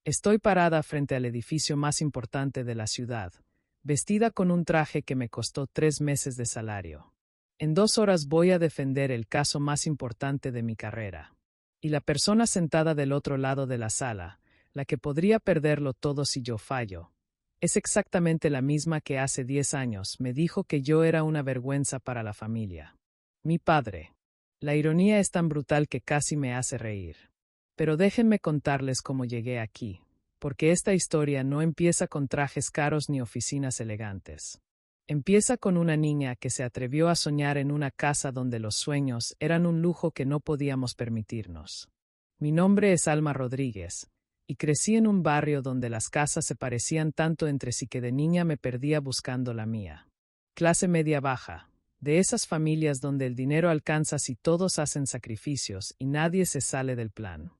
Estoy parada frente al edificio más importante de la ciudad, vestida con un traje que me costó 3 meses de salario. En 2 horas voy a defender el caso más importante de mi carrera. Y la persona sentada del otro lado de la sala, la que podría perderlo todo si yo fallo, es exactamente la misma que hace 10 años me dijo que yo era una vergüenza para la familia. Mi padre. La ironía es tan brutal que casi me hace reír. Pero déjenme contarles cómo llegué aquí, porque esta historia no empieza con trajes caros ni oficinas elegantes. Empieza con una niña que se atrevió a soñar en una casa donde los sueños eran un lujo que no podíamos permitirnos. Mi nombre es Alma Rodríguez, y crecí en un barrio donde las casas se parecían tanto entre sí que de niña me perdía buscando la mía. Clase media baja, de esas familias donde el dinero alcanza si todos hacen sacrificios y nadie se sale del plan.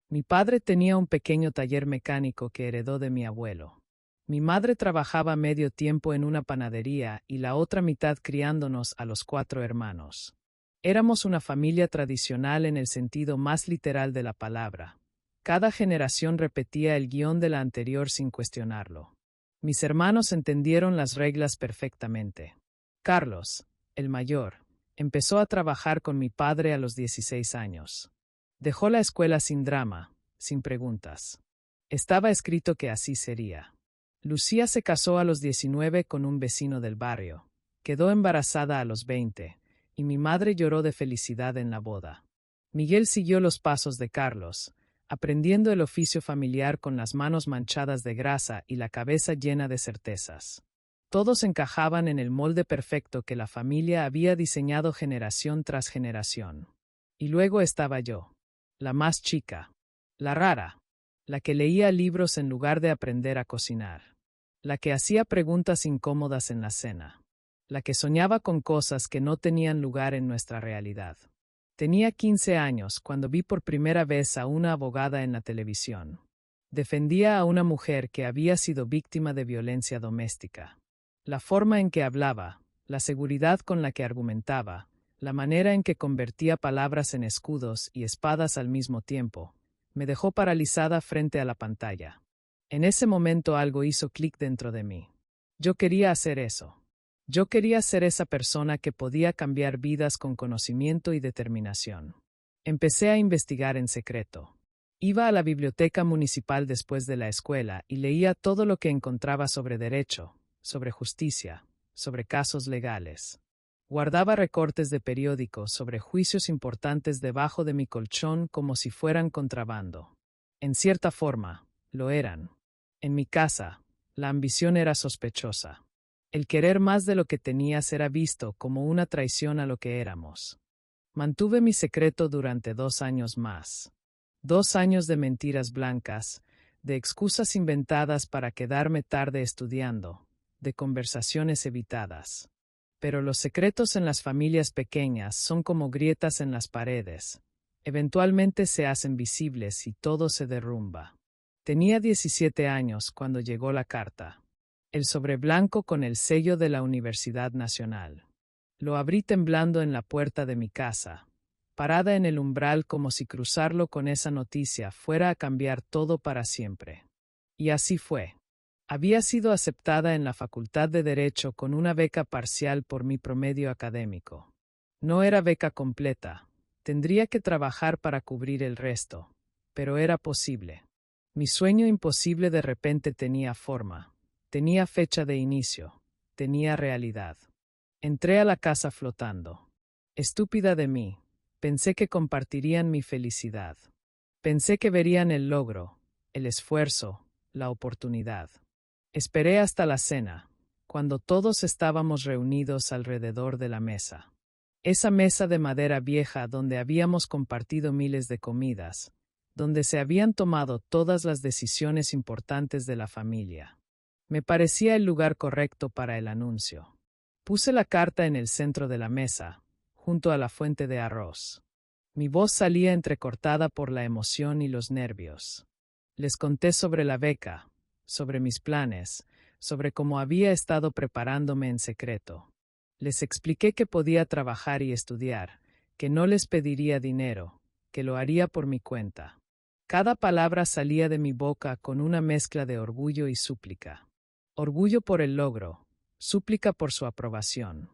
Mi padre tenía un pequeño taller mecánico que heredó de mi abuelo. Mi madre trabajaba medio tiempo en una panadería y la otra mitad criándonos a los 4 hermanos. Éramos una familia tradicional en el sentido más literal de la palabra. Cada generación repetía el guión de la anterior sin cuestionarlo. Mis hermanos entendieron las reglas perfectamente. Carlos, el mayor, empezó a trabajar con mi padre a los 16 años. Dejó la escuela sin drama, sin preguntas. Estaba escrito que así sería. Lucía se casó a los 19 con un vecino del barrio. Quedó embarazada a los 20, y mi madre lloró de felicidad en la boda. Miguel siguió los pasos de Carlos, aprendiendo el oficio familiar con las manos manchadas de grasa y la cabeza llena de certezas. Todos encajaban en el molde perfecto que la familia había diseñado generación tras generación. Y luego estaba yo, la más chica, la rara, la que leía libros en lugar de aprender a cocinar, la que hacía preguntas incómodas en la cena, la que soñaba con cosas que no tenían lugar en nuestra realidad. Tenía 15 años cuando vi por primera vez a una abogada en la televisión. Defendía a una mujer que había sido víctima de violencia doméstica. La forma en que hablaba, la seguridad con la que argumentaba, la manera en que convertía palabras en escudos y espadas al mismo tiempo, me dejó paralizada frente a la pantalla. En ese momento algo hizo clic dentro de mí. Yo quería hacer eso. Yo quería ser esa persona que podía cambiar vidas con conocimiento y determinación. Empecé a investigar en secreto. Iba a la biblioteca municipal después de la escuela y leía todo lo que encontraba sobre derecho, sobre justicia, sobre casos legales. Guardaba recortes de periódicos sobre juicios importantes debajo de mi colchón como si fueran contrabando. En cierta forma, lo eran. En mi casa, la ambición era sospechosa. El querer más de lo que tenías era visto como una traición a lo que éramos. Mantuve mi secreto durante 2 años más. 2 años de mentiras blancas, de excusas inventadas para quedarme tarde estudiando, de conversaciones evitadas. Pero los secretos en las familias pequeñas son como grietas en las paredes. Eventualmente se hacen visibles y todo se derrumba. Tenía 17 años cuando llegó la carta. El sobre blanco con el sello de la Universidad Nacional. Lo abrí temblando en la puerta de mi casa, parada en el umbral como si cruzarlo con esa noticia fuera a cambiar todo para siempre. Y así fue. Había sido aceptada en la Facultad de Derecho con una beca parcial por mi promedio académico. No era beca completa, tendría que trabajar para cubrir el resto, pero era posible. Mi sueño imposible de repente tenía forma. Tenía fecha de inicio, tenía realidad. Entré a la casa flotando. Estúpida de mí, pensé que compartirían mi felicidad. Pensé que verían el logro, el esfuerzo, la oportunidad. Esperé hasta la cena, cuando todos estábamos reunidos alrededor de la mesa. Esa mesa de madera vieja donde habíamos compartido miles de comidas, donde se habían tomado todas las decisiones importantes de la familia. Me parecía el lugar correcto para el anuncio. Puse la carta en el centro de la mesa, junto a la fuente de arroz. Mi voz salía entrecortada por la emoción y los nervios. Les conté sobre la beca, sobre mis planes, sobre cómo había estado preparándome en secreto. Les expliqué que podía trabajar y estudiar, que no les pediría dinero, que lo haría por mi cuenta. Cada palabra salía de mi boca con una mezcla de orgullo y súplica. Orgullo por el logro, súplica por su aprobación.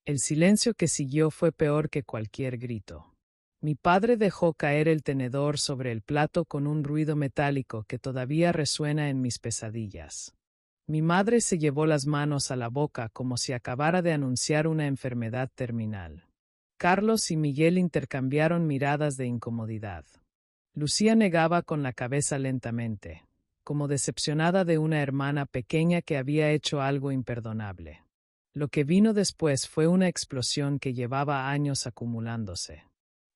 El silencio que siguió fue peor que cualquier grito. Mi padre dejó caer el tenedor sobre el plato con un ruido metálico que todavía resuena en mis pesadillas. Mi madre se llevó las manos a la boca como si acabara de anunciar una enfermedad terminal. Carlos y Miguel intercambiaron miradas de incomodidad. Lucía negaba con la cabeza lentamente, como decepcionada de una hermana pequeña que había hecho algo imperdonable. Lo que vino después fue una explosión que llevaba años acumulándose.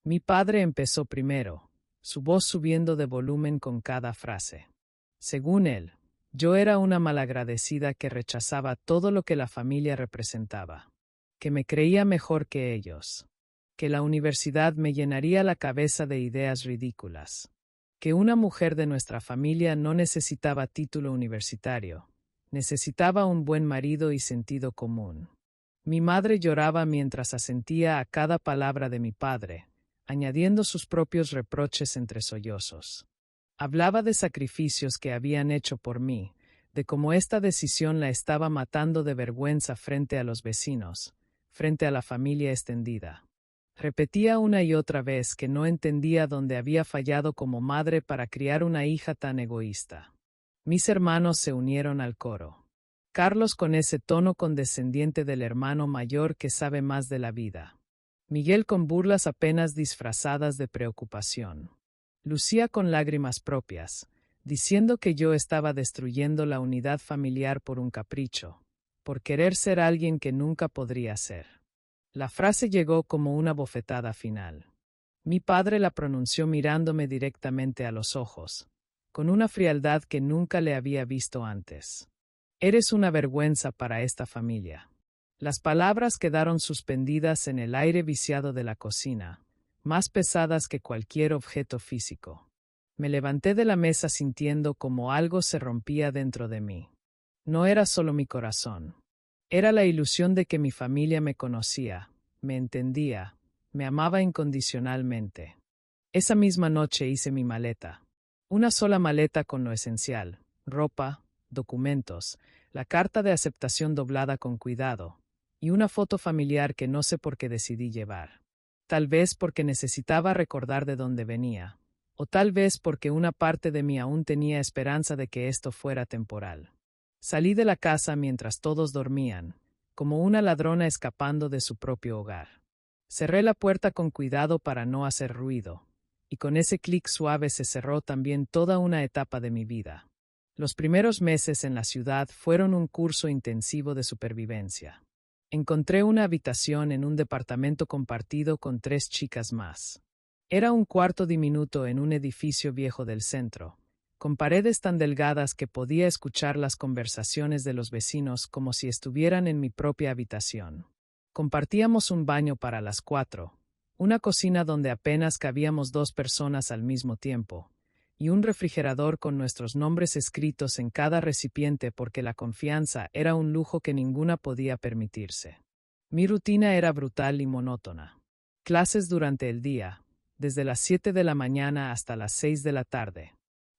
Mi padre empezó primero, su voz subiendo de volumen con cada frase. Según él, yo era una malagradecida que rechazaba todo lo que la familia representaba, que me creía mejor que ellos, que la universidad me llenaría la cabeza de ideas ridículas, que una mujer de nuestra familia no necesitaba título universitario, necesitaba un buen marido y sentido común. Mi madre lloraba mientras asentía a cada palabra de mi padre, añadiendo sus propios reproches entre sollozos. Hablaba de sacrificios que habían hecho por mí, de cómo esta decisión la estaba matando de vergüenza frente a los vecinos, frente a la familia extendida. Repetía una y otra vez que no entendía dónde había fallado como madre para criar una hija tan egoísta. Mis hermanos se unieron al coro. Carlos con ese tono condescendiente del hermano mayor que sabe más de la vida. Miguel con burlas apenas disfrazadas de preocupación. Lucía con lágrimas propias, diciendo que yo estaba destruyendo la unidad familiar por un capricho, por querer ser alguien que nunca podría ser. La frase llegó como una bofetada final. Mi padre la pronunció mirándome directamente a los ojos, con una frialdad que nunca le había visto antes. Eres una vergüenza para esta familia. Las palabras quedaron suspendidas en el aire viciado de la cocina, más pesadas que cualquier objeto físico. Me levanté de la mesa sintiendo como algo se rompía dentro de mí. No era solo mi corazón. Era la ilusión de que mi familia me conocía, me entendía, me amaba incondicionalmente. Esa misma noche hice mi maleta. Una sola maleta con lo esencial: ropa, documentos, la carta de aceptación doblada con cuidado, y una foto familiar que no sé por qué decidí llevar. Tal vez porque necesitaba recordar de dónde venía, o tal vez porque una parte de mí aún tenía esperanza de que esto fuera temporal. Salí de la casa mientras todos dormían, como una ladrona escapando de su propio hogar. Cerré la puerta con cuidado para no hacer ruido, y con ese clic suave se cerró también toda una etapa de mi vida. Los primeros meses en la ciudad fueron un curso intensivo de supervivencia. Encontré una habitación en un departamento compartido con 3 chicas más. Era un cuarto diminuto en un edificio viejo del centro, con paredes tan delgadas que podía escuchar las conversaciones de los vecinos como si estuvieran en mi propia habitación. Compartíamos un baño para las 4, una cocina donde apenas cabíamos 2 personas al mismo tiempo, y un refrigerador con nuestros nombres escritos en cada recipiente porque la confianza era un lujo que ninguna podía permitirse. Mi rutina era brutal y monótona. Clases durante el día, desde las 7 de la mañana hasta las 6 de la tarde.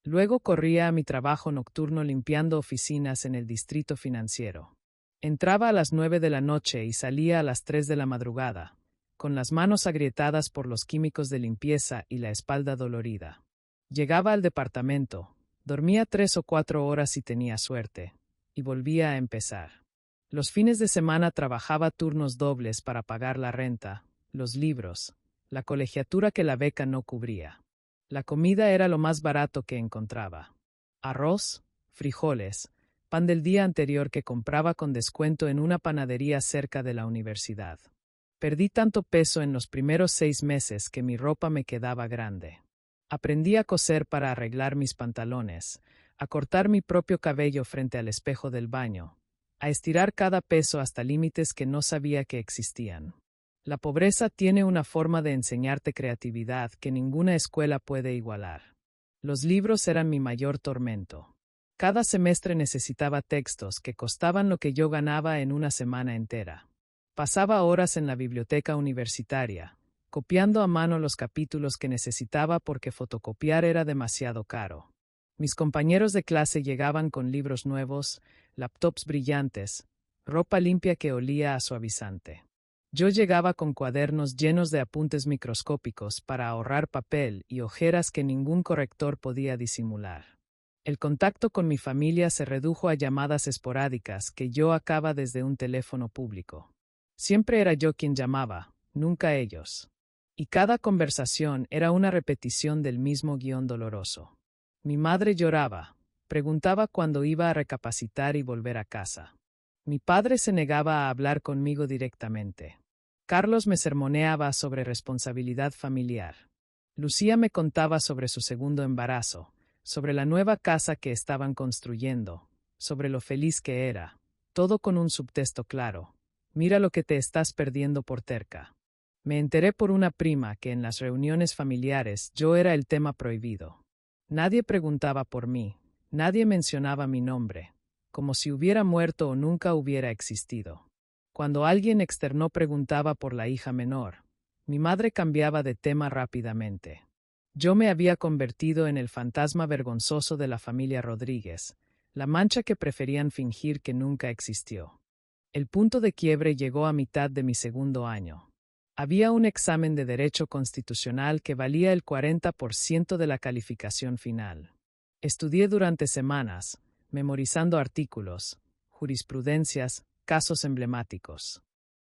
Luego corría a mi trabajo nocturno limpiando oficinas en el distrito financiero. Entraba a las 9 de la noche y salía a las 3 de la madrugada, con las manos agrietadas por los químicos de limpieza y la espalda dolorida. Llegaba al departamento, dormía 3 o 4 horas si tenía suerte, y volvía a empezar. Los fines de semana trabajaba turnos dobles para pagar la renta, los libros, la colegiatura que la beca no cubría. La comida era lo más barato que encontraba. Arroz, frijoles, pan del día anterior que compraba con descuento en una panadería cerca de la universidad. Perdí tanto peso en los primeros 6 meses que mi ropa me quedaba grande. Aprendí a coser para arreglar mis pantalones, a cortar mi propio cabello frente al espejo del baño, a estirar cada peso hasta límites que no sabía que existían. La pobreza tiene una forma de enseñarte creatividad que ninguna escuela puede igualar. Los libros eran mi mayor tormento. Cada semestre necesitaba textos que costaban lo que yo ganaba en una semana entera. Pasaba horas en la biblioteca universitaria, copiando a mano los capítulos que necesitaba porque fotocopiar era demasiado caro. Mis compañeros de clase llegaban con libros nuevos, laptops brillantes, ropa limpia que olía a suavizante. Yo llegaba con cuadernos llenos de apuntes microscópicos para ahorrar papel y ojeras que ningún corrector podía disimular. El contacto con mi familia se redujo a llamadas esporádicas que yo hacía desde un teléfono público. Siempre era yo quien llamaba, nunca ellos. Y cada conversación era una repetición del mismo guión doloroso. Mi madre lloraba, preguntaba cuándo iba a recapacitar y volver a casa. Mi padre se negaba a hablar conmigo directamente. Carlos me sermoneaba sobre responsabilidad familiar. Lucía me contaba sobre su segundo embarazo, sobre la nueva casa que estaban construyendo, sobre lo feliz que era, todo con un subtexto claro. Mira lo que te estás perdiendo por terca. Me enteré por una prima que en las reuniones familiares yo era el tema prohibido. Nadie preguntaba por mí, nadie mencionaba mi nombre, como si hubiera muerto o nunca hubiera existido. Cuando alguien externo preguntaba por la hija menor, mi madre cambiaba de tema rápidamente. Yo me había convertido en el fantasma vergonzoso de la familia Rodríguez, la mancha que preferían fingir que nunca existió. El punto de quiebre llegó a mitad de mi segundo año. Había un examen de Derecho Constitucional que valía el 40% de la calificación final. Estudié durante semanas, memorizando artículos, jurisprudencias, casos emblemáticos.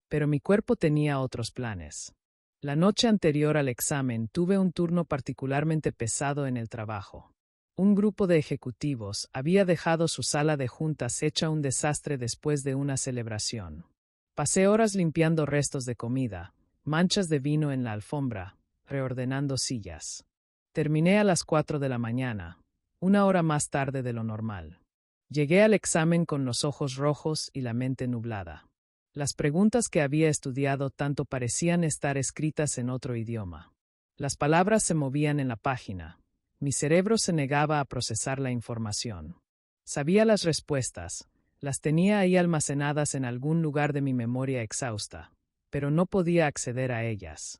Pero mi cuerpo tenía otros planes. La noche anterior al examen tuve un turno particularmente pesado en el trabajo. Un grupo de ejecutivos había dejado su sala de juntas hecha un desastre después de una celebración. Pasé horas limpiando restos de comida, manchas de vino en la alfombra, reordenando sillas. Terminé a las 4 de la mañana, una hora más tarde de lo normal. Llegué al examen con los ojos rojos y la mente nublada. Las preguntas que había estudiado tanto parecían estar escritas en otro idioma. Las palabras se movían en la página. Mi cerebro se negaba a procesar la información. Sabía las respuestas, las tenía ahí almacenadas en algún lugar de mi memoria exhausta, pero no podía acceder a ellas.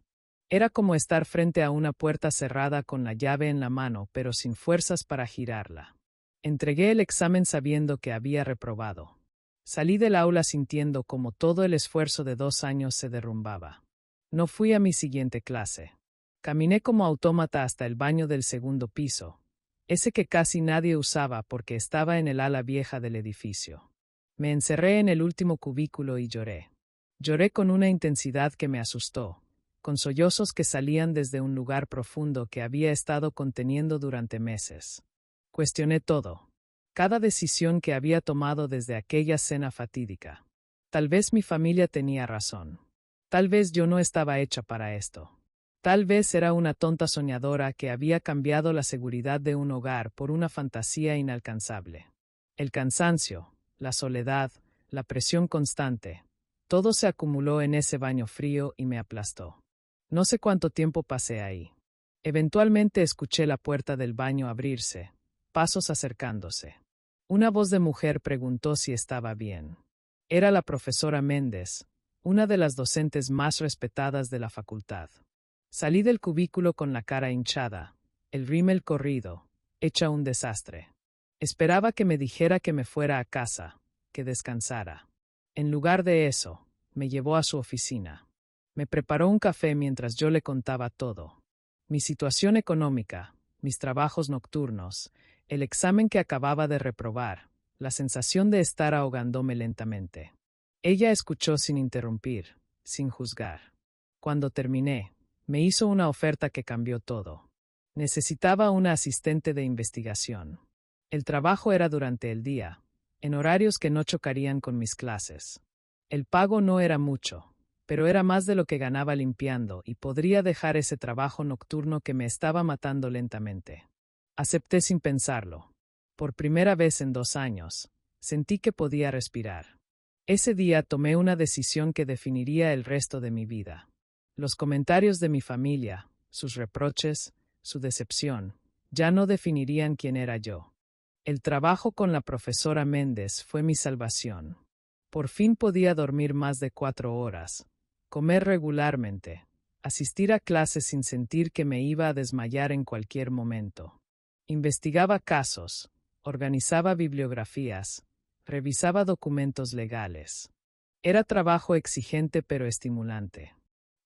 Era como estar frente a una puerta cerrada con la llave en la mano, pero sin fuerzas para girarla. Entregué el examen sabiendo que había reprobado. Salí del aula sintiendo como todo el esfuerzo de 2 años se derrumbaba. No fui a mi siguiente clase. Caminé como autómata hasta el baño del segundo piso, ese que casi nadie usaba porque estaba en el ala vieja del edificio. Me encerré en el último cubículo y lloré. Lloré con una intensidad que me asustó, con sollozos que salían desde un lugar profundo que había estado conteniendo durante meses. Cuestioné todo. Cada decisión que había tomado desde aquella cena fatídica. Tal vez mi familia tenía razón. Tal vez yo no estaba hecha para esto. Tal vez era una tonta soñadora que había cambiado la seguridad de un hogar por una fantasía inalcanzable. El cansancio, la soledad, la presión constante, todo se acumuló en ese baño frío y me aplastó. No sé cuánto tiempo pasé ahí. Eventualmente escuché la puerta del baño abrirse, pasos acercándose. Una voz de mujer preguntó si estaba bien. Era la profesora Méndez, una de las docentes más respetadas de la facultad. Salí del cubículo con la cara hinchada, el rímel corrido, hecha un desastre. Esperaba que me dijera que me fuera a casa, que descansara. En lugar de eso, me llevó a su oficina. Me preparó un café mientras yo le contaba todo. Mi situación económica, mis trabajos nocturnos, el examen que acababa de reprobar, la sensación de estar ahogándome lentamente. Ella escuchó sin interrumpir, sin juzgar. Cuando terminé, me hizo una oferta que cambió todo. Necesitaba una asistente de investigación. El trabajo era durante el día, en horarios que no chocarían con mis clases. El pago no era mucho, pero era más de lo que ganaba limpiando y podría dejar ese trabajo nocturno que me estaba matando lentamente. Acepté sin pensarlo. Por primera vez en 2 años, sentí que podía respirar. Ese día tomé una decisión que definiría el resto de mi vida. Los comentarios de mi familia, sus reproches, su decepción, ya no definirían quién era yo. El trabajo con la profesora Méndez fue mi salvación. Por fin podía dormir más de 4 horas, comer regularmente, asistir a clases sin sentir que me iba a desmayar en cualquier momento. Investigaba casos, organizaba bibliografías, revisaba documentos legales. Era trabajo exigente pero estimulante.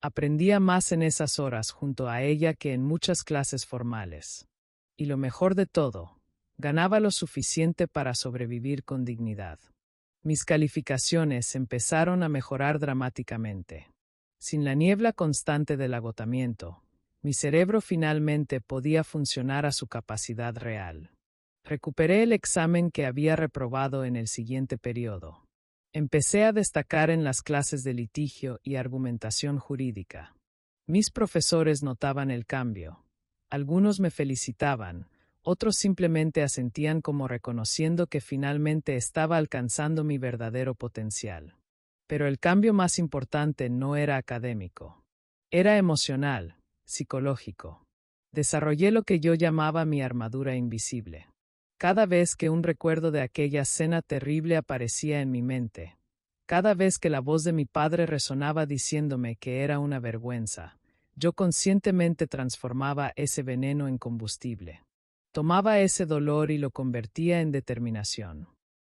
Aprendía más en esas horas junto a ella que en muchas clases formales. Y lo mejor de todo, ganaba lo suficiente para sobrevivir con dignidad. Mis calificaciones empezaron a mejorar dramáticamente. Sin la niebla constante del agotamiento, mi cerebro finalmente podía funcionar a su capacidad real. Recuperé el examen que había reprobado en el siguiente periodo. Empecé a destacar en las clases de litigio y argumentación jurídica. Mis profesores notaban el cambio. Algunos me felicitaban, otros simplemente asentían como reconociendo que finalmente estaba alcanzando mi verdadero potencial. Pero el cambio más importante no era académico. Era emocional, psicológico. Desarrollé lo que yo llamaba mi armadura invisible. Cada vez que un recuerdo de aquella cena terrible aparecía en mi mente, cada vez que la voz de mi padre resonaba diciéndome que era una vergüenza, yo conscientemente transformaba ese veneno en combustible. Tomaba ese dolor y lo convertía en determinación.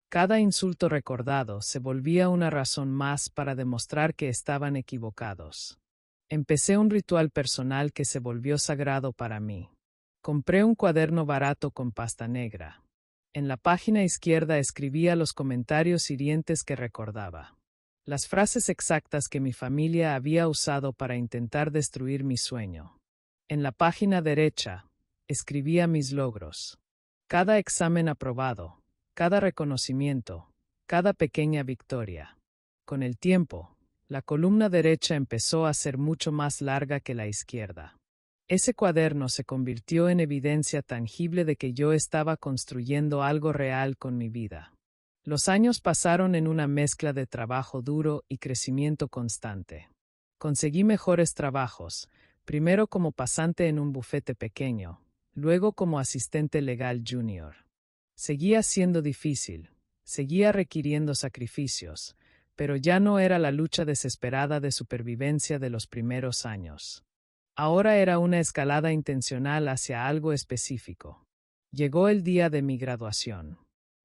Cada insulto recordado se volvía una razón más para demostrar que estaban equivocados. Empecé un ritual personal que se volvió sagrado para mí. Compré un cuaderno barato con pasta negra. En la página izquierda escribía los comentarios hirientes que recordaba. Las frases exactas que mi familia había usado para intentar destruir mi sueño. En la página derecha, escribía mis logros. Cada examen aprobado, cada reconocimiento, cada pequeña victoria. Con el tiempo, la columna derecha empezó a ser mucho más larga que la izquierda. Ese cuaderno se convirtió en evidencia tangible de que yo estaba construyendo algo real con mi vida. Los años pasaron en una mezcla de trabajo duro y crecimiento constante. Conseguí mejores trabajos, primero como pasante en un bufete pequeño, luego como asistente legal junior. Seguía siendo difícil, seguía requiriendo sacrificios, pero ya no era la lucha desesperada de supervivencia de los primeros años. Ahora era una escalada intencional hacia algo específico. Llegó el día de mi graduación.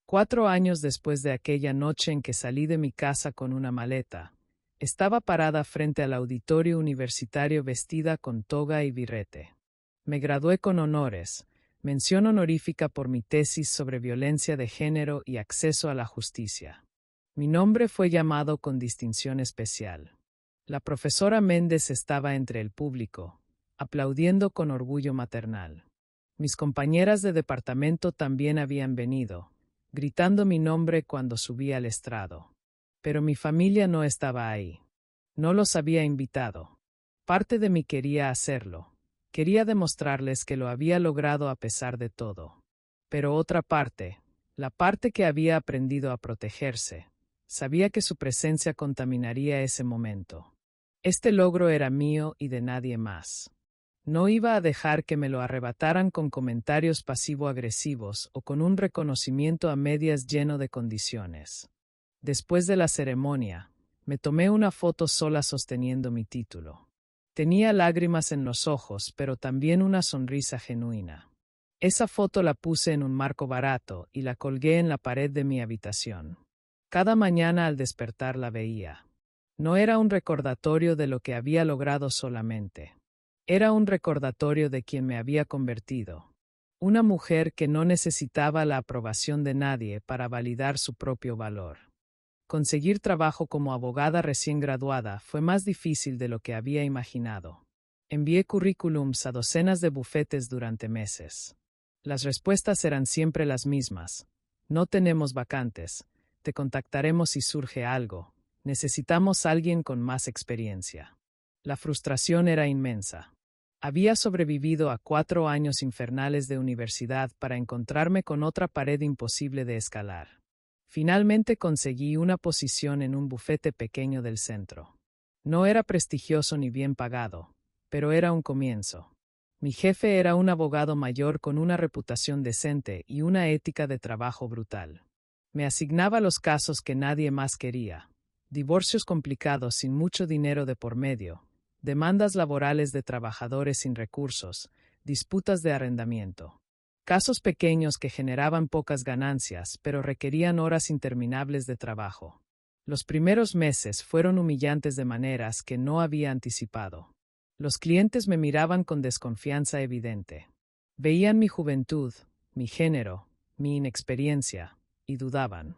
4 años después de aquella noche en que salí de mi casa con una maleta, estaba parada frente al auditorio universitario vestida con toga y birrete. Me gradué con honores, mención honorífica por mi tesis sobre violencia de género y acceso a la justicia. Mi nombre fue llamado con distinción especial. La profesora Méndez estaba entre el público, aplaudiendo con orgullo maternal. Mis compañeras de departamento también habían venido, gritando mi nombre cuando subí al estrado. Pero mi familia no estaba ahí. No los había invitado. Parte de mí quería hacerlo. Quería demostrarles que lo había logrado a pesar de todo. Pero otra parte, la parte que había aprendido a protegerse, sabía que su presencia contaminaría ese momento. Este logro era mío y de nadie más. No iba a dejar que me lo arrebataran con comentarios pasivo-agresivos o con un reconocimiento a medias lleno de condiciones. Después de la ceremonia, me tomé una foto sola sosteniendo mi título. Tenía lágrimas en los ojos, pero también una sonrisa genuina. Esa foto la puse en un marco barato y la colgué en la pared de mi habitación. Cada mañana al despertar la veía. No era un recordatorio de lo que había logrado solamente. Era un recordatorio de quien me había convertido. Una mujer que no necesitaba la aprobación de nadie para validar su propio valor. Conseguir trabajo como abogada recién graduada fue más difícil de lo que había imaginado. Envié currículums a docenas de bufetes durante meses. Las respuestas eran siempre las mismas. No tenemos vacantes. Te contactaremos si surge algo. Necesitamos a alguien con más experiencia. La frustración era inmensa. Había sobrevivido a 4 años infernales de universidad para encontrarme con otra pared imposible de escalar. Finalmente conseguí una posición en un bufete pequeño del centro. No era prestigioso ni bien pagado, pero era un comienzo. Mi jefe era un abogado mayor con una reputación decente y una ética de trabajo brutal. Me asignaba los casos que nadie más quería. Divorcios complicados sin mucho dinero de por medio, demandas laborales de trabajadores sin recursos, disputas de arrendamiento. Casos pequeños que generaban pocas ganancias, pero requerían horas interminables de trabajo. Los primeros meses fueron humillantes de maneras que no había anticipado. Los clientes me miraban con desconfianza evidente. Veían mi juventud, mi género, mi inexperiencia, y dudaban.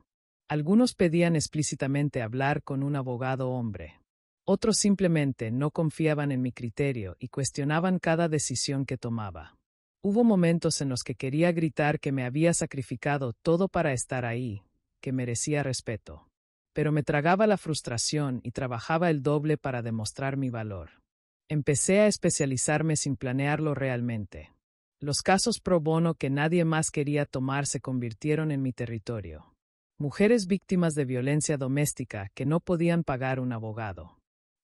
Algunos pedían explícitamente hablar con un abogado hombre. Otros simplemente no confiaban en mi criterio y cuestionaban cada decisión que tomaba. Hubo momentos en los que quería gritar que me había sacrificado todo para estar ahí, que merecía respeto. Pero me tragaba la frustración y trabajaba el doble para demostrar mi valor. Empecé a especializarme sin planearlo realmente. Los casos pro bono que nadie más quería tomar se convirtieron en mi territorio. Mujeres víctimas de violencia doméstica que no podían pagar un abogado.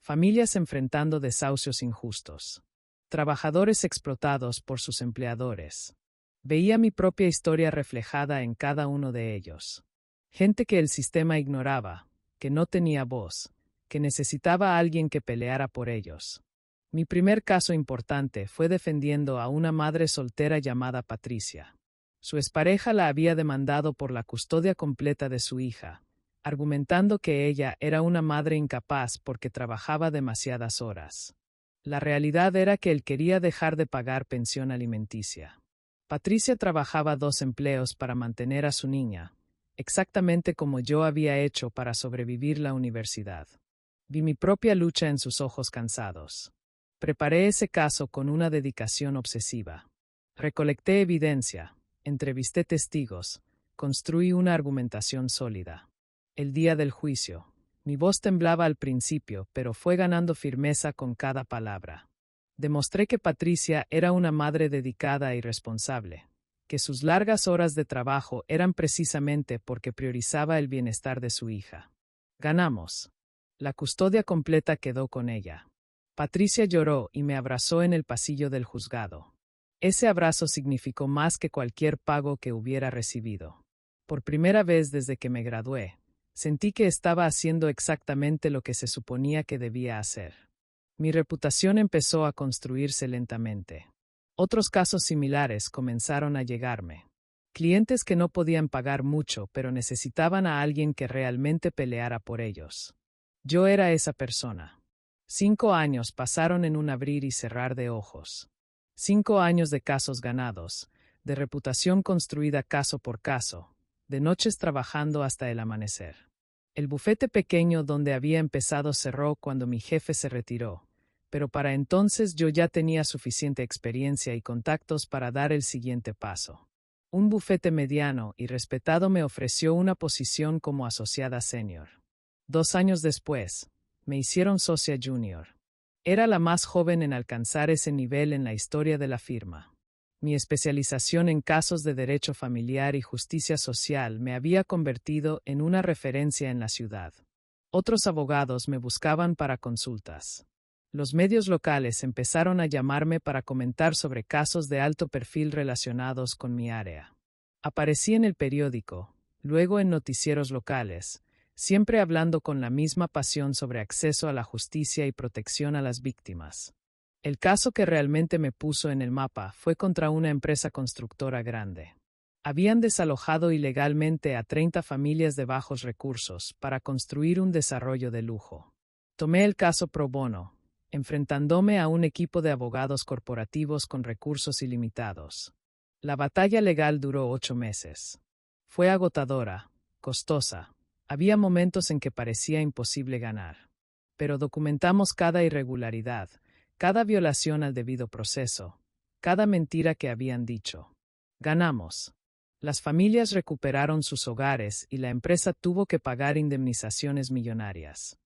Familias enfrentando desahucios injustos. Trabajadores explotados por sus empleadores. Veía mi propia historia reflejada en cada uno de ellos. Gente que el sistema ignoraba, que no tenía voz, que necesitaba a alguien que peleara por ellos. Mi primer caso importante fue defendiendo a una madre soltera llamada Patricia. Su expareja la había demandado por la custodia completa de su hija, argumentando que ella era una madre incapaz porque trabajaba demasiadas horas. La realidad era que él quería dejar de pagar pensión alimenticia. Patricia trabajaba 2 empleos para mantener a su niña, exactamente como yo había hecho para sobrevivir la universidad. Vi mi propia lucha en sus ojos cansados. Preparé ese caso con una dedicación obsesiva. Recolecté evidencia, entrevisté testigos, construí una argumentación sólida. El día del juicio, mi voz temblaba al principio, pero fue ganando firmeza con cada palabra. Demostré que Patricia era una madre dedicada y responsable, que sus largas horas de trabajo eran precisamente porque priorizaba el bienestar de su hija. Ganamos. La custodia completa quedó con ella. Patricia lloró y me abrazó en el pasillo del juzgado. Ese abrazo significó más que cualquier pago que hubiera recibido. Por primera vez desde que me gradué, sentí que estaba haciendo exactamente lo que se suponía que debía hacer. Mi reputación empezó a construirse lentamente. Otros casos similares comenzaron a llegarme. Clientes que no podían pagar mucho pero necesitaban a alguien que realmente peleara por ellos. Yo era esa persona. 5 años pasaron en un abrir y cerrar de ojos. 5 años de casos ganados, de reputación construida caso por caso, de noches trabajando hasta el amanecer. El bufete pequeño donde había empezado cerró cuando mi jefe se retiró, pero para entonces yo ya tenía suficiente experiencia y contactos para dar el siguiente paso. Un bufete mediano y respetado me ofreció una posición como asociada senior. 2 años después, me hicieron socia junior. Era la más joven en alcanzar ese nivel en la historia de la firma. Mi especialización en casos de derecho familiar y justicia social me había convertido en una referencia en la ciudad. Otros abogados me buscaban para consultas. Los medios locales empezaron a llamarme para comentar sobre casos de alto perfil relacionados con mi área. Aparecí en el periódico, luego en noticieros locales, siempre hablando con la misma pasión sobre acceso a la justicia y protección a las víctimas. El caso que realmente me puso en el mapa fue contra una empresa constructora grande. Habían desalojado ilegalmente a 30 familias de bajos recursos para construir un desarrollo de lujo. Tomé el caso pro bono, enfrentándome a un equipo de abogados corporativos con recursos ilimitados. La batalla legal duró 8 meses. Fue agotadora, costosa. Había momentos en que parecía imposible ganar. Pero documentamos cada irregularidad, cada violación al debido proceso, cada mentira que habían dicho. Ganamos. Las familias recuperaron sus hogares y la empresa tuvo que pagar indemnizaciones millonarias.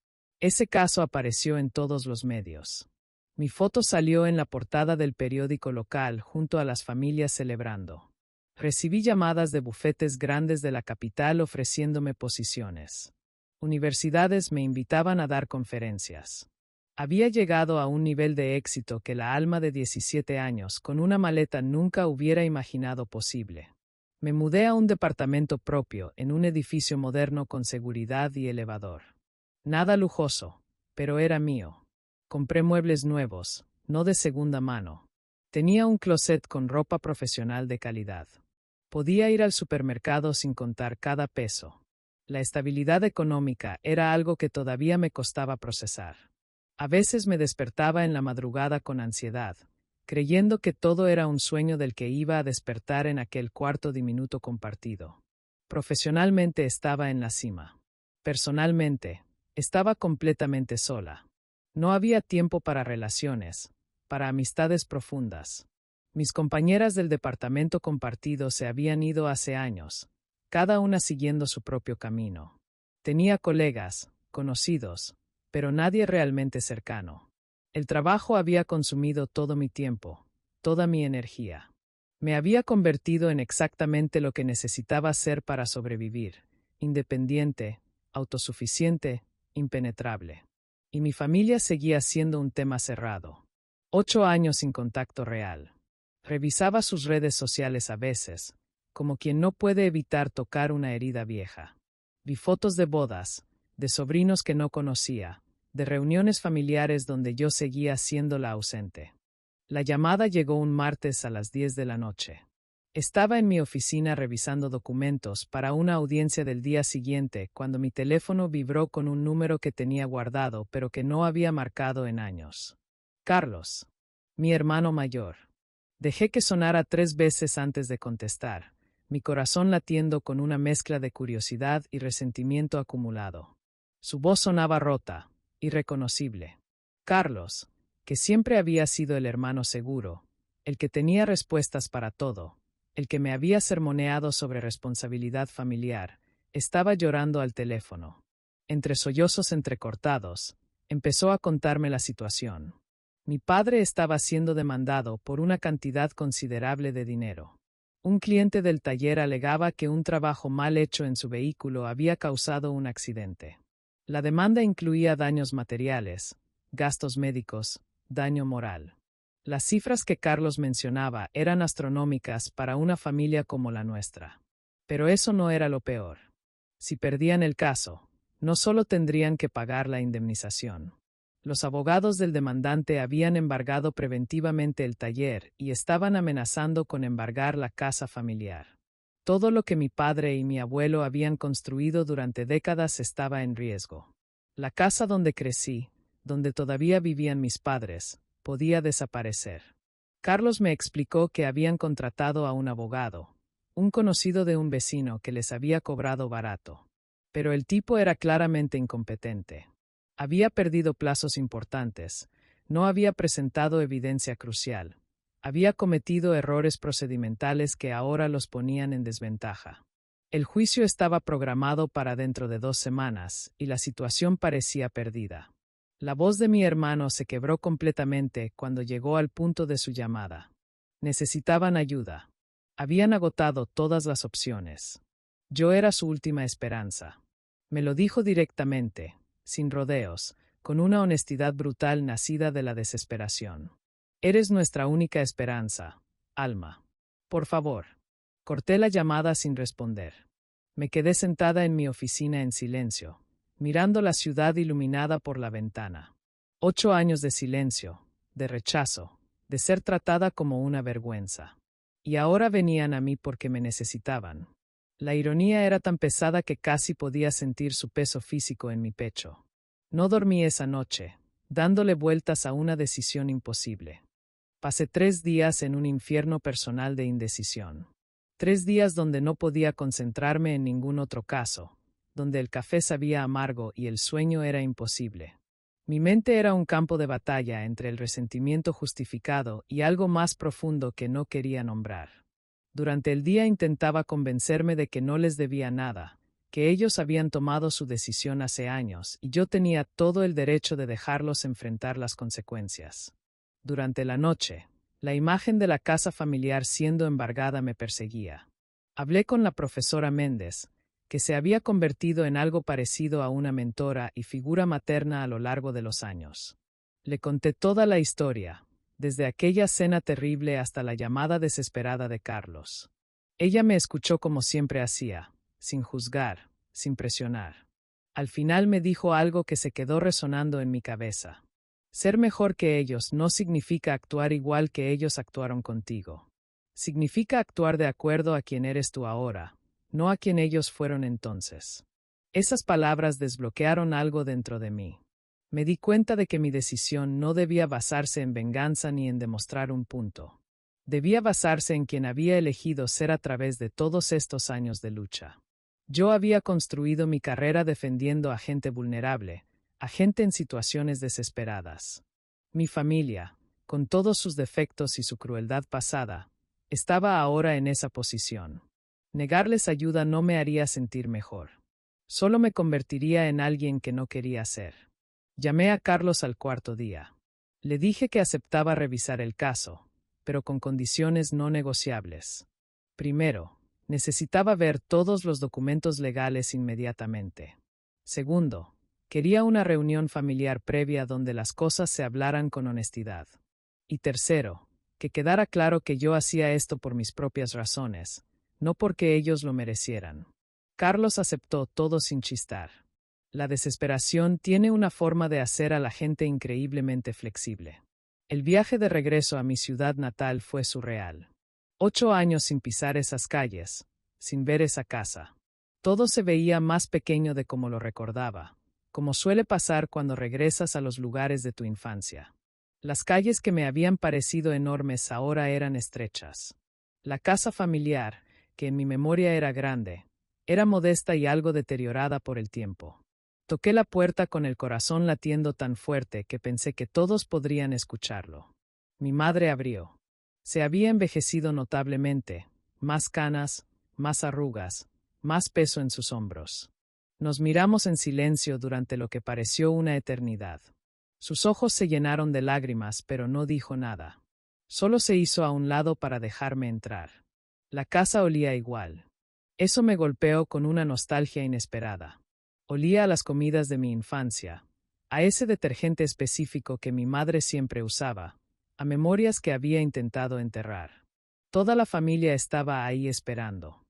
Ese caso apareció en todos los medios. Mi foto salió en la portada del periódico local junto a las familias celebrando. Recibí llamadas de bufetes grandes de la capital ofreciéndome posiciones. Universidades me invitaban a dar conferencias. Había llegado a un nivel de éxito que la alma de 17 años con una maleta nunca hubiera imaginado posible. Me mudé a un departamento propio en un edificio moderno con seguridad y elevador. Nada lujoso, pero era mío. Compré muebles nuevos, no de segunda mano. Tenía un closet con ropa profesional de calidad. Podía ir al supermercado sin contar cada peso. La estabilidad económica era algo que todavía me costaba procesar. A veces me despertaba en la madrugada con ansiedad, creyendo que todo era un sueño del que iba a despertar en aquel cuarto diminuto compartido. Profesionalmente estaba en la cima. Personalmente, estaba completamente sola. No había tiempo para relaciones, para amistades profundas. Mis compañeras del departamento compartido se habían ido hace años, cada una siguiendo su propio camino. Tenía colegas, conocidos, pero nadie realmente cercano. El trabajo había consumido todo mi tiempo, toda mi energía. Me había convertido en exactamente lo que necesitaba ser para sobrevivir: independiente, autosuficiente, impenetrable. Y mi familia seguía siendo un tema cerrado. 8 años sin contacto real. Revisaba sus redes sociales a veces, como quien no puede evitar tocar una herida vieja. Vi fotos de bodas, de sobrinos que no conocía, de reuniones familiares donde yo seguía siendo la ausente. La llamada llegó un martes a las 10 de la noche. Estaba en mi oficina revisando documentos para una audiencia del día siguiente cuando mi teléfono vibró con un número que tenía guardado pero que no había marcado en años. Carlos, mi hermano mayor. Dejé que sonara 3 veces antes de contestar, mi corazón latiendo con una mezcla de curiosidad y resentimiento acumulado. Su voz sonaba rota, irreconocible. Carlos, que siempre había sido el hermano seguro, el que tenía respuestas para todo, el que me había sermoneado sobre responsabilidad familiar, estaba llorando al teléfono. Entre sollozos entrecortados, empezó a contarme la situación. Mi padre estaba siendo demandado por una cantidad considerable de dinero. Un cliente del taller alegaba que un trabajo mal hecho en su vehículo había causado un accidente. La demanda incluía daños materiales, gastos médicos, daño moral. Las cifras que Carlos mencionaba eran astronómicas para una familia como la nuestra. Pero eso no era lo peor. Si perdían el caso, no solo tendrían que pagar la indemnización. Los abogados del demandante habían embargado preventivamente el taller y estaban amenazando con embargar la casa familiar. Todo lo que mi padre y mi abuelo habían construido durante décadas estaba en riesgo. La casa donde crecí, donde todavía vivían mis padres, podía desaparecer. Carlos me explicó que habían contratado a un abogado, un conocido de un vecino que les había cobrado barato. Pero el tipo era claramente incompetente. Había perdido plazos importantes, no había presentado evidencia crucial, había cometido errores procedimentales que ahora los ponían en desventaja. El juicio estaba programado para dentro de 2 semanas, y la situación parecía perdida. La voz de mi hermano se quebró completamente cuando llegó al punto de su llamada. Necesitaban ayuda. Habían agotado todas las opciones. Yo era su última esperanza. Me lo dijo directamente, sin rodeos, con una honestidad brutal nacida de la desesperación. Eres nuestra única esperanza, Alma. Por favor. Corté la llamada sin responder. Me quedé sentada en mi oficina en silencio, mirando la ciudad iluminada por la ventana. 8 años de silencio, de rechazo, de ser tratada como una vergüenza. Y ahora venían a mí porque me necesitaban. La ironía era tan pesada que casi podía sentir su peso físico en mi pecho. No dormí esa noche, dándole vueltas a una decisión imposible. Pasé 3 días en un infierno personal de indecisión. 3 días donde no podía concentrarme en ningún otro caso, donde el café sabía amargo y el sueño era imposible. Mi mente era un campo de batalla entre el resentimiento justificado y algo más profundo que no quería nombrar. Durante el día intentaba convencerme de que no les debía nada, que ellos habían tomado su decisión hace años y yo tenía todo el derecho de dejarlos enfrentar las consecuencias. Durante la noche, la imagen de la casa familiar siendo embargada me perseguía. Hablé con la profesora Méndez, que se había convertido en algo parecido a una mentora y figura materna a lo largo de los años. Le conté toda la historia, desde aquella cena terrible hasta la llamada desesperada de Carlos. Ella me escuchó como siempre hacía, sin juzgar, sin presionar. Al final me dijo algo que se quedó resonando en mi cabeza. Ser mejor que ellos no significa actuar igual que ellos actuaron contigo. Significa actuar de acuerdo a quien eres tú ahora, no a quien ellos fueron entonces. Esas palabras desbloquearon algo dentro de mí. Me di cuenta de que mi decisión no debía basarse en venganza ni en demostrar un punto. Debía basarse en quien había elegido ser a través de todos estos años de lucha. Yo había construido mi carrera defendiendo a gente vulnerable, a gente en situaciones desesperadas. Mi familia, con todos sus defectos y su crueldad pasada, estaba ahora en esa posición. Negarles ayuda no me haría sentir mejor. Solo me convertiría en alguien que no quería ser. Llamé a Carlos al cuarto día. Le dije que aceptaba revisar el caso, pero con condiciones no negociables. Primero, necesitaba ver todos los documentos legales inmediatamente. Segundo, quería una reunión familiar previa donde las cosas se hablaran con honestidad. Y tercero, que quedara claro que yo hacía esto por mis propias razones, no porque ellos lo merecieran. Carlos aceptó todo sin chistar. La desesperación tiene una forma de hacer a la gente increíblemente flexible. El viaje de regreso a mi ciudad natal fue surreal. 8 años sin pisar esas calles, sin ver esa casa. Todo se veía más pequeño de como lo recordaba, como suele pasar cuando regresas a los lugares de tu infancia. Las calles que me habían parecido enormes ahora eran estrechas. La casa familiar, que en mi memoria era grande, era modesta y algo deteriorada por el tiempo. Toqué la puerta con el corazón latiendo tan fuerte que pensé que todos podrían escucharlo. Mi madre abrió. Se había envejecido notablemente, más canas, más arrugas, más peso en sus hombros. Nos miramos en silencio durante lo que pareció una eternidad. Sus ojos se llenaron de lágrimas, pero no dijo nada. Solo se hizo a un lado para dejarme entrar. La casa olía igual. Eso me golpeó con una nostalgia inesperada. Olía a las comidas de mi infancia, a ese detergente específico que mi madre siempre usaba, a memorias que había intentado enterrar. Toda la familia estaba ahí esperando.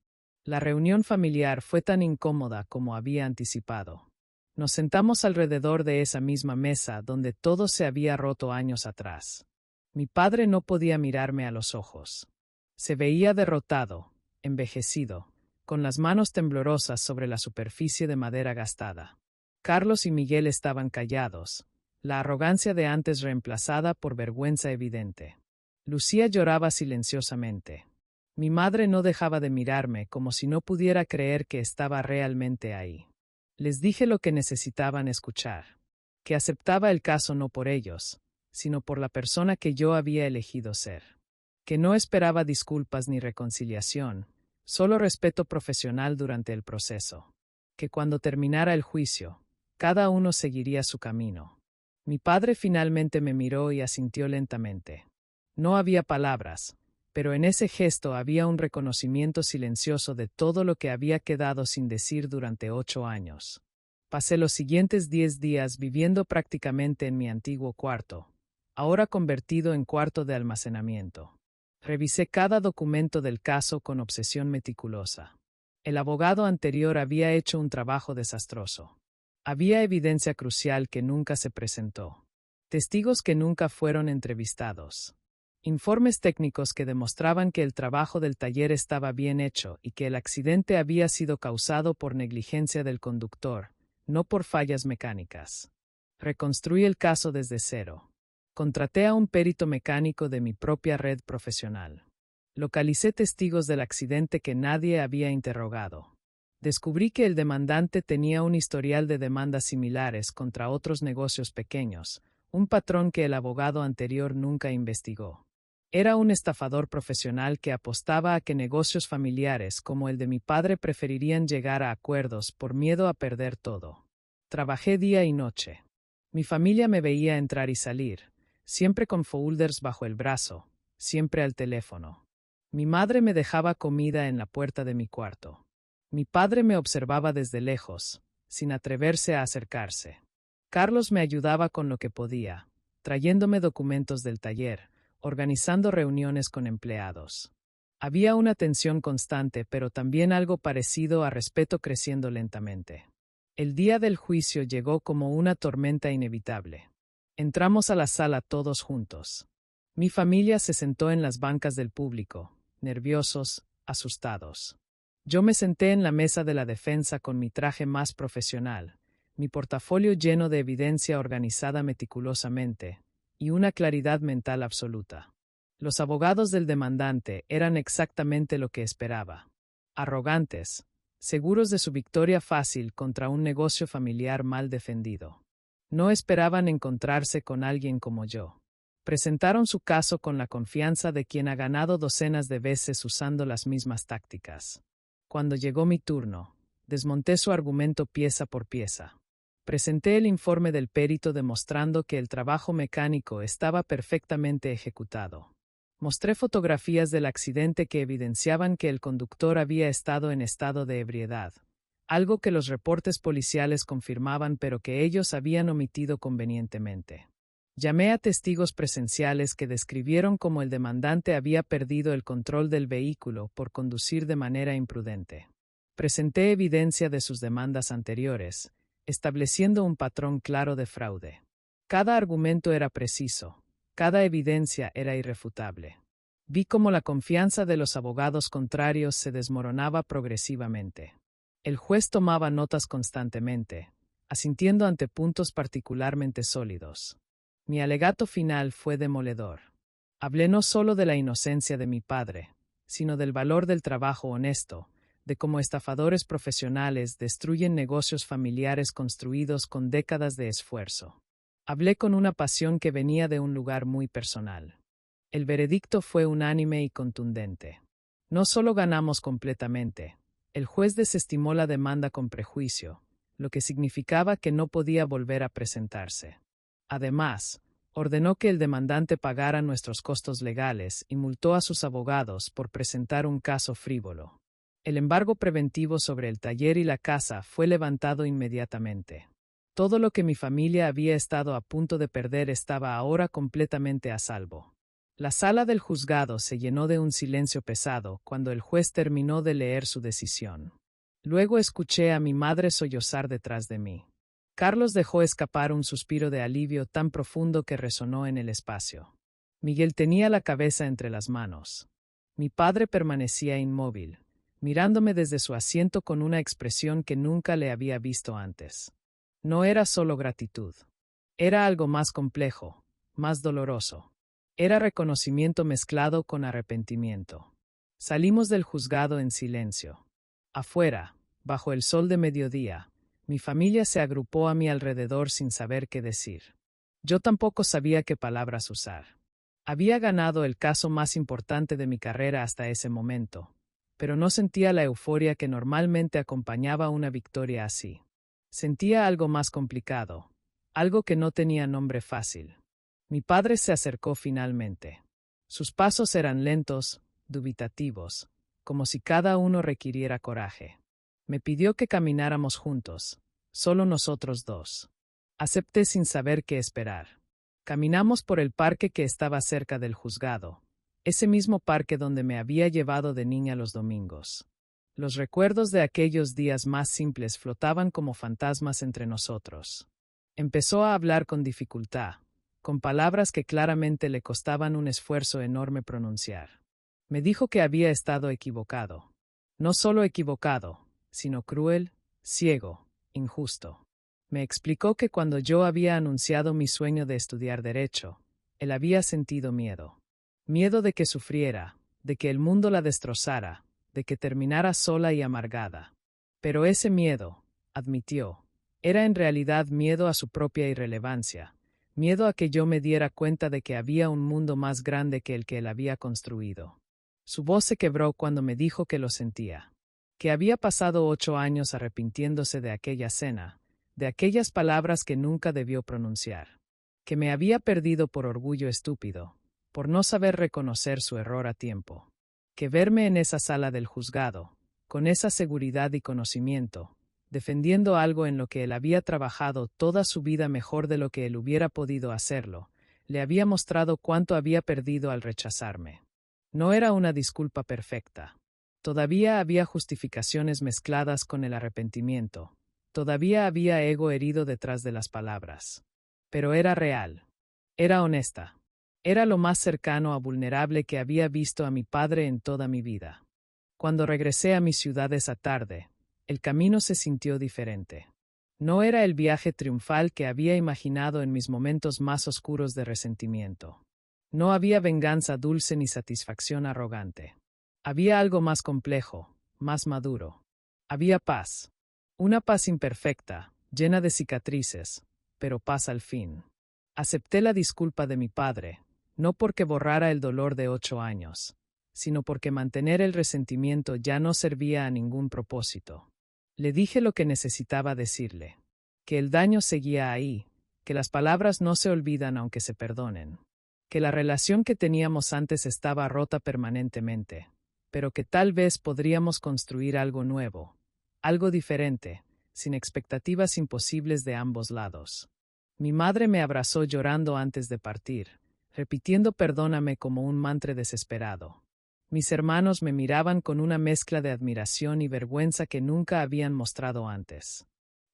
La reunión familiar fue tan incómoda como había anticipado. Nos sentamos alrededor de esa misma mesa donde todo se había roto años atrás. Mi padre no podía mirarme a los ojos. Se veía derrotado, envejecido, con las manos temblorosas sobre la superficie de madera gastada. Carlos y Miguel estaban callados, la arrogancia de antes reemplazada por vergüenza evidente. Lucía lloraba silenciosamente. Mi madre no dejaba de mirarme como si no pudiera creer que estaba realmente ahí. Les dije lo que necesitaban escuchar, que aceptaba el caso no por ellos, sino por la persona que yo había elegido ser, que no esperaba disculpas ni reconciliación, solo respeto profesional durante el proceso, que cuando terminara el juicio, cada uno seguiría su camino. Mi padre finalmente me miró y asintió lentamente. No había palabras, pero en ese gesto había un reconocimiento silencioso de todo lo que había quedado sin decir durante 8 años. Pasé los siguientes 10 días viviendo prácticamente en mi antiguo cuarto, ahora convertido en cuarto de almacenamiento. Revisé cada documento del caso con obsesión meticulosa. El abogado anterior había hecho un trabajo desastroso. Había evidencia crucial que nunca se presentó. Testigos que nunca fueron entrevistados. Informes técnicos que demostraban que el trabajo del taller estaba bien hecho y que el accidente había sido causado por negligencia del conductor, no por fallas mecánicas. Reconstruí el caso desde cero. Contraté a un perito mecánico de mi propia red profesional. Localicé testigos del accidente que nadie había interrogado. Descubrí que el demandante tenía un historial de demandas similares contra otros negocios pequeños, un patrón que el abogado anterior nunca investigó. Era un estafador profesional que apostaba a que negocios familiares como el de mi padre preferirían llegar a acuerdos por miedo a perder todo. Trabajé día y noche. Mi familia me veía entrar y salir, siempre con folders bajo el brazo, siempre al teléfono. Mi madre me dejaba comida en la puerta de mi cuarto. Mi padre me observaba desde lejos, sin atreverse a acercarse. Carlos me ayudaba con lo que podía, trayéndome documentos del taller, organizando reuniones con empleados. Había una tensión constante, pero también algo parecido a respeto creciendo lentamente. El día del juicio llegó como una tormenta inevitable. Entramos a la sala todos juntos. Mi familia se sentó en las bancas del público, nerviosos, asustados. Yo me senté en la mesa de la defensa con mi traje más profesional, mi portafolio lleno de evidencia organizada meticulosamente, y una claridad mental absoluta. Los abogados del demandante eran exactamente lo que esperaba. Arrogantes, seguros de su victoria fácil contra un negocio familiar mal defendido. No esperaban encontrarse con alguien como yo. Presentaron su caso con la confianza de quien ha ganado docenas de veces usando las mismas tácticas. Cuando llegó mi turno, desmonté su argumento pieza por pieza. Presenté el informe del perito demostrando que el trabajo mecánico estaba perfectamente ejecutado. Mostré fotografías del accidente que evidenciaban que el conductor había estado en estado de ebriedad, algo que los reportes policiales confirmaban pero que ellos habían omitido convenientemente. Llamé a testigos presenciales que describieron cómo el demandante había perdido el control del vehículo por conducir de manera imprudente. Presenté evidencia de sus demandas anteriores, estableciendo un patrón claro de fraude. Cada argumento era preciso, cada evidencia era irrefutable. Vi cómo la confianza de los abogados contrarios se desmoronaba progresivamente. El juez tomaba notas constantemente, asintiendo ante puntos particularmente sólidos. Mi alegato final fue demoledor. Hablé no solo de la inocencia de mi padre, sino del valor del trabajo honesto, de cómo estafadores profesionales destruyen negocios familiares construidos con décadas de esfuerzo. Hablé con una pasión que venía de un lugar muy personal. El veredicto fue unánime y contundente. No solo ganamos completamente, el juez desestimó la demanda con prejuicio, lo que significaba que no podía volver a presentarse. Además, ordenó que el demandante pagara nuestros costos legales y multó a sus abogados por presentar un caso frívolo. El embargo preventivo sobre el taller y la casa fue levantado inmediatamente. Todo lo que mi familia había estado a punto de perder estaba ahora completamente a salvo. La sala del juzgado se llenó de un silencio pesado cuando el juez terminó de leer su decisión. Luego escuché a mi madre sollozar detrás de mí. Carlos dejó escapar un suspiro de alivio tan profundo que resonó en el espacio. Miguel tenía la cabeza entre las manos. Mi padre permanecía inmóvil, mirándome desde su asiento con una expresión que nunca le había visto antes. No era solo gratitud. Era algo más complejo, más doloroso. Era reconocimiento mezclado con arrepentimiento. Salimos del juzgado en silencio. Afuera, bajo el sol de mediodía, mi familia se agrupó a mi alrededor sin saber qué decir. Yo tampoco sabía qué palabras usar. Había ganado el caso más importante de mi carrera hasta ese momento, pero no sentía la euforia que normalmente acompañaba una victoria así. Sentía algo más complicado, algo que no tenía nombre fácil. Mi padre se acercó finalmente. Sus pasos eran lentos, dubitativos, como si cada uno requiriera coraje. Me pidió que camináramos juntos, solo nosotros dos. Acepté sin saber qué esperar. Caminamos por el parque que estaba cerca del juzgado, ese mismo parque donde me había llevado de niña los domingos. Los recuerdos de aquellos días más simples flotaban como fantasmas entre nosotros. Empezó a hablar con dificultad, con palabras que claramente le costaban un esfuerzo enorme pronunciar. Me dijo que había estado equivocado. No solo equivocado, sino cruel, ciego, injusto. Me explicó que cuando yo había anunciado mi sueño de estudiar derecho, él había sentido miedo. Miedo de que sufriera, de que el mundo la destrozara, de que terminara sola y amargada. Pero ese miedo, admitió, era en realidad miedo a su propia irrelevancia, miedo a que yo me diera cuenta de que había un mundo más grande que el que él había construido. Su voz se quebró cuando me dijo que lo sentía, que había pasado 8 años arrepintiéndose de aquella cena, de aquellas palabras que nunca debió pronunciar, que me había perdido por orgullo estúpido, por no saber reconocer su error a tiempo. Que verme en esa sala del juzgado, con esa seguridad y conocimiento, defendiendo algo en lo que él había trabajado toda su vida mejor de lo que él hubiera podido hacerlo, le había mostrado cuánto había perdido al rechazarme. No era una disculpa perfecta. Todavía había justificaciones mezcladas con el arrepentimiento. Todavía había ego herido detrás de las palabras. Pero era real. Era honesta. Era lo más cercano a vulnerable que había visto a mi padre en toda mi vida. Cuando regresé a mi ciudad esa tarde, el camino se sintió diferente. No era el viaje triunfal que había imaginado en mis momentos más oscuros de resentimiento. No había venganza dulce ni satisfacción arrogante. Había algo más complejo, más maduro. Había paz. Una paz imperfecta, llena de cicatrices, pero paz al fin. Acepté la disculpa de mi padre, no porque borrara el dolor de 8 años, sino porque mantener el resentimiento ya no servía a ningún propósito. Le dije lo que necesitaba decirle, que el daño seguía ahí, que las palabras no se olvidan aunque se perdonen, que la relación que teníamos antes estaba rota permanentemente, pero que tal vez podríamos construir algo nuevo, algo diferente, sin expectativas imposibles de ambos lados. Mi madre me abrazó llorando antes de partir, repitiendo perdóname como un mantra desesperado. Mis hermanos me miraban con una mezcla de admiración y vergüenza que nunca habían mostrado antes.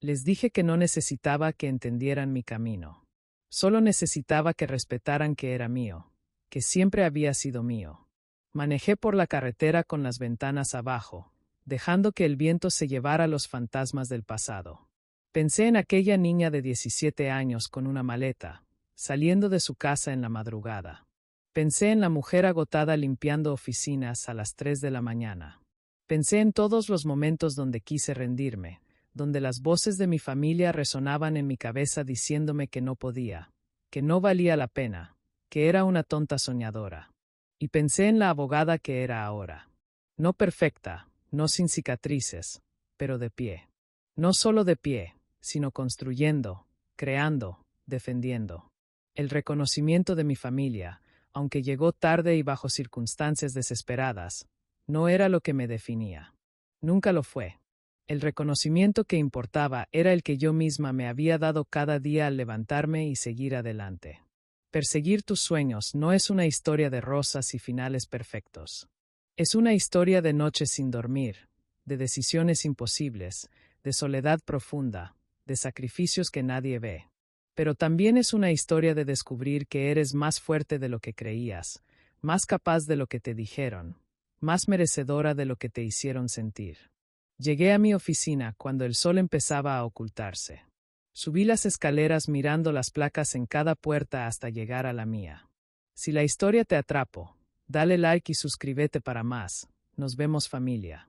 Les dije que no necesitaba que entendieran mi camino. Solo necesitaba que respetaran que era mío, que siempre había sido mío. Manejé por la carretera con las ventanas abajo, dejando que el viento se llevara los fantasmas del pasado. Pensé en aquella niña de 17 años con una maleta, saliendo de su casa en la madrugada. Pensé en la mujer agotada limpiando oficinas a las 3 de la mañana. Pensé en todos los momentos donde quise rendirme, donde las voces de mi familia resonaban en mi cabeza diciéndome que no podía, que no valía la pena, que era una tonta soñadora. Y pensé en la abogada que era ahora. No perfecta, no sin cicatrices, pero de pie. No solo de pie, sino construyendo, creando, defendiendo. El reconocimiento de mi familia, aunque llegó tarde y bajo circunstancias desesperadas, no era lo que me definía. Nunca lo fue. El reconocimiento que importaba era el que yo misma me había dado cada día al levantarme y seguir adelante. Perseguir tus sueños no es una historia de rosas y finales perfectos. Es una historia de noches sin dormir, de decisiones imposibles, de soledad profunda, de sacrificios que nadie ve. Pero también es una historia de descubrir que eres más fuerte de lo que creías, más capaz de lo que te dijeron, más merecedora de lo que te hicieron sentir. Llegué a mi oficina cuando el sol empezaba a ocultarse. Subí las escaleras mirando las placas en cada puerta hasta llegar a la mía. Si la historia te atrapó, dale like y suscríbete para más. Nos vemos, familia.